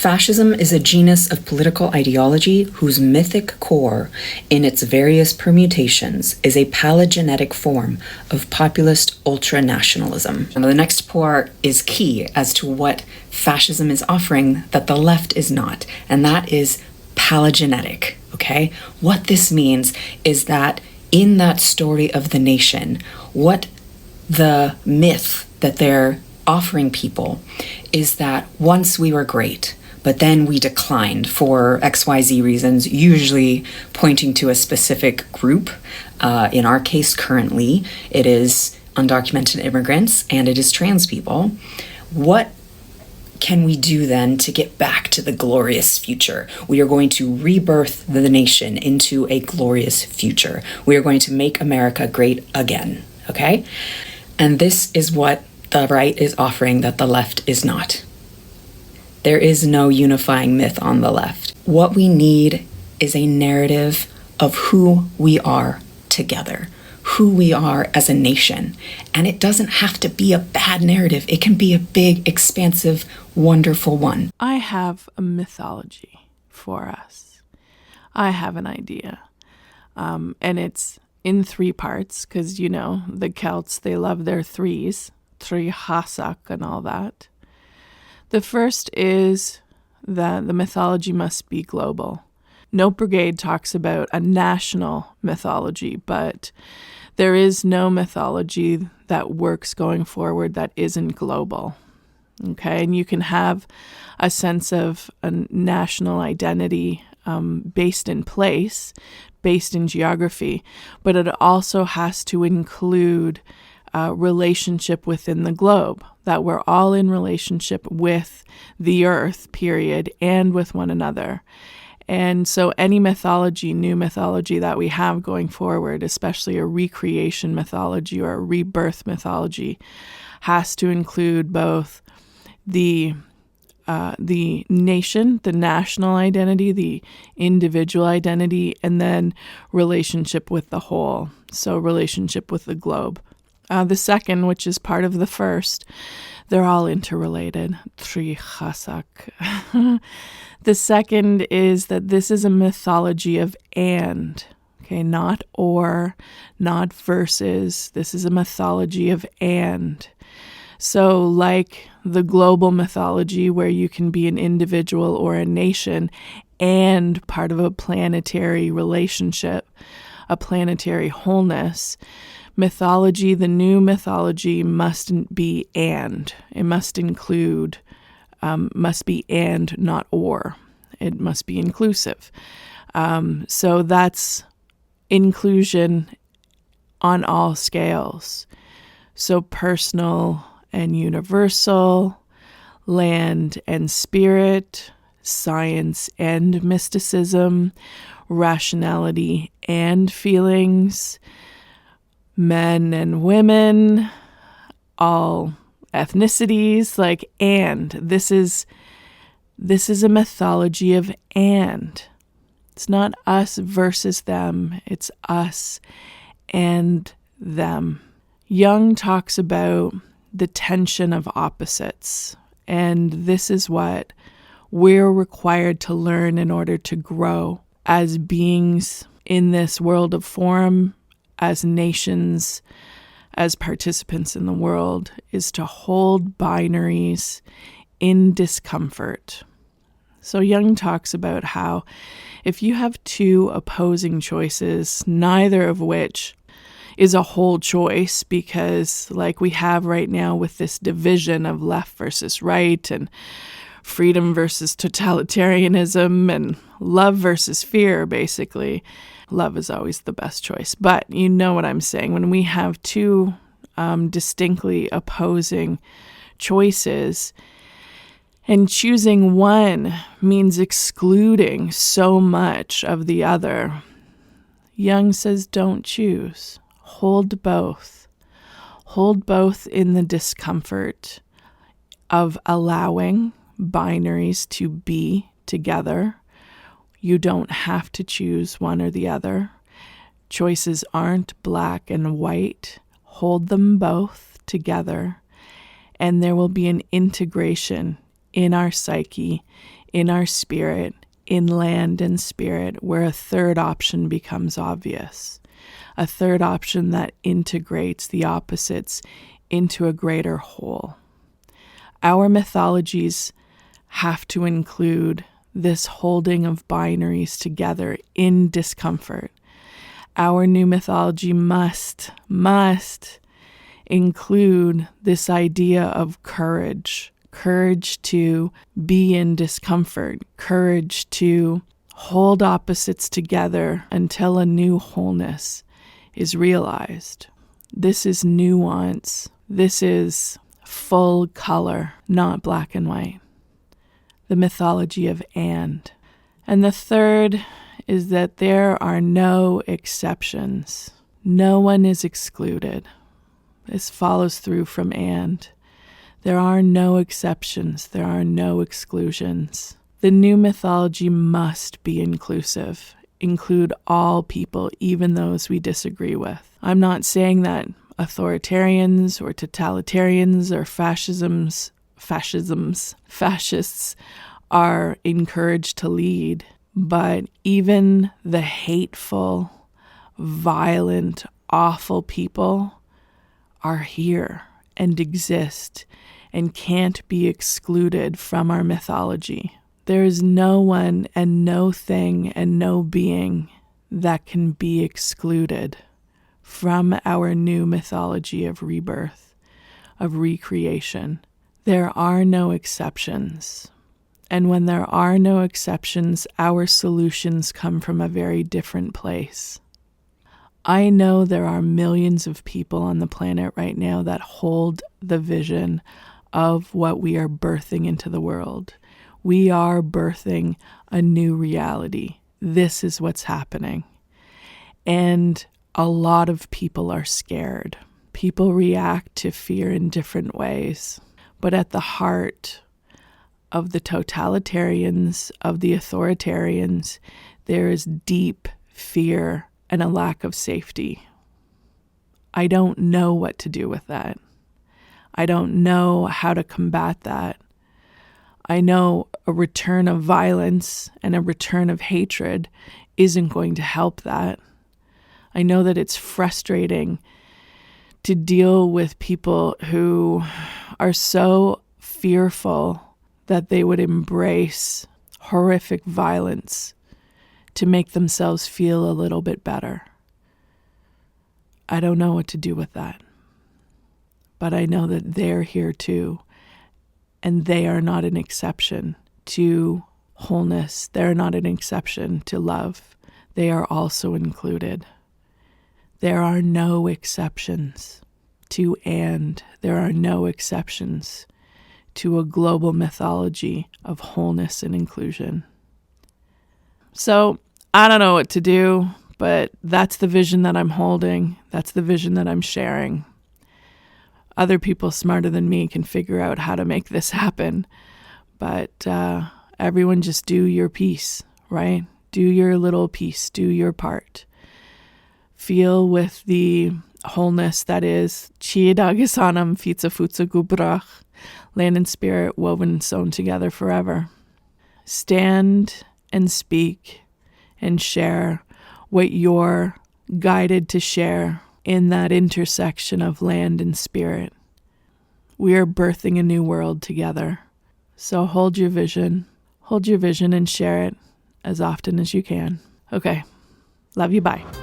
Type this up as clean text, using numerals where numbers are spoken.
Fascism is a genus of political ideology whose mythic core, in its various permutations, is a paleogenetic form of populist ultranationalism. And the next part is key as to what fascism is offering that the left is not, and that is paleogenetic, okay? What this means is that in that story of the nation, what the myth that they're offering people is that once we were great, but then we declined for XYZ reasons, usually pointing to a specific group. In our case, currently, it is undocumented immigrants and it is trans people. What can we do then to get back to the glorious future? We are going to rebirth the nation into a glorious future. We are going to make America great again, okay? And this is what the right is offering that the left is not. There is no unifying myth on the left. What we need is a narrative of who we are together, who we are as a nation. And it doesn't have to be a bad narrative. It can be a big, expansive, wonderful one. I have a mythology for us. I have an idea. And it's in 3 parts, because, you know, the Celts, they love their threes, trí hasak and all that. The first is that the mythology must be global. No Brigade talks about a national mythology, but there is no mythology that works going forward that isn't global. Okay, and you can have a sense of a national identity based in place, based in geography, but it also has to include relationship within the globe, that we're all in relationship with the earth, period, and with one another. And so any mythology, new mythology that we have going forward, especially a recreation mythology or a rebirth mythology, has to include both the nation, the national identity, the individual identity, and then relationship with the whole, so relationship with the globe. The second, which is part of the first, they're all interrelated. Trí hasak. The second is that this is a mythology of and. Okay, not or, not versus. This is a mythology of and. So like the global mythology where you can be an individual or a nation and part of a planetary relationship, a planetary wholeness, mythology, the new mythology must be and. It must include, must be and, not or. It must be inclusive. So that's inclusion on all scales. So personal and universal, land and spirit, science and mysticism, rationality and feelings, men and women, all ethnicities, and this is a mythology of and. It's not us versus them, it's us and them. Jung talks about the tension of opposites, and this is what we're required to learn in order to grow as beings in this world of form, as nations, as participants in the world, is to hold binaries in discomfort. So Jung talks about how if you have 2 opposing choices, neither of which is a whole choice, because like we have right now with this division of left versus right and freedom versus totalitarianism and love versus fear, basically. Love is always the best choice. But you know what I'm saying. When we have 2 distinctly opposing choices, and choosing one means excluding so much of the other, Jung says don't choose. Hold both. Hold both in the discomfort of allowing binaries to be together. You don't have to choose one or the other. Choices aren't black and white. Hold them both together, and there will be an integration in our psyche, in our spirit, in land and spirit, where a third option becomes obvious. A third option that integrates the opposites into a greater whole. Our mythologies have to include this holding of binaries together in discomfort. Our new mythology must include this idea of courage to be in discomfort, courage to hold opposites together until a new wholeness is realized. This is nuance. This is full color, not black and white. The mythology of and. And the third is that there are no exceptions. No one is excluded. This follows through from and. There are no exceptions. There are no exclusions. The new mythology must be inclusive, include all people, even those we disagree with. I'm not saying that authoritarians or totalitarians or fascists are encouraged to lead, but even the hateful, violent, awful people are here and exist and can't be excluded from our mythology. There is no one and no thing and no being that can be excluded from our new mythology of rebirth, of recreation. There are no exceptions. And when there are no exceptions, our solutions come from a very different place. I know there are millions of people on the planet right now that hold the vision of what we are birthing into the world. We are birthing a new reality. This is what's happening. And a lot of people are scared. People react to fear in different ways. But at the heart of the totalitarians, of the authoritarians, there is deep fear and a lack of safety. I don't know what to do with that. I don't know how to combat that. I know a return of violence and a return of hatred isn't going to help that. I know that it's frustrating to deal with people who are so fearful that they would embrace horrific violence to make themselves feel a little bit better. I don't know what to do with that. But I know that they're here too, and they are not an exception to wholeness. They're not an exception to love. They are also included. There are no exceptions to and. There are no exceptions to a global mythology of wholeness and inclusion. So I don't know what to do, but that's the vision that I'm holding. That's the vision that I'm sharing. Other people smarter than me can figure out how to make this happen. But everyone just do your piece, right? Do your little piece, do your part. Feel with the wholeness that is Chiad Agus Anam Fite Fuaite Bràth, land and spirit woven and sewn together forever. Stand and speak and share what you're guided to share in that intersection of land and spirit. We are birthing a new world together. So hold your vision and share it as often as you can. Okay. Love you. Bye.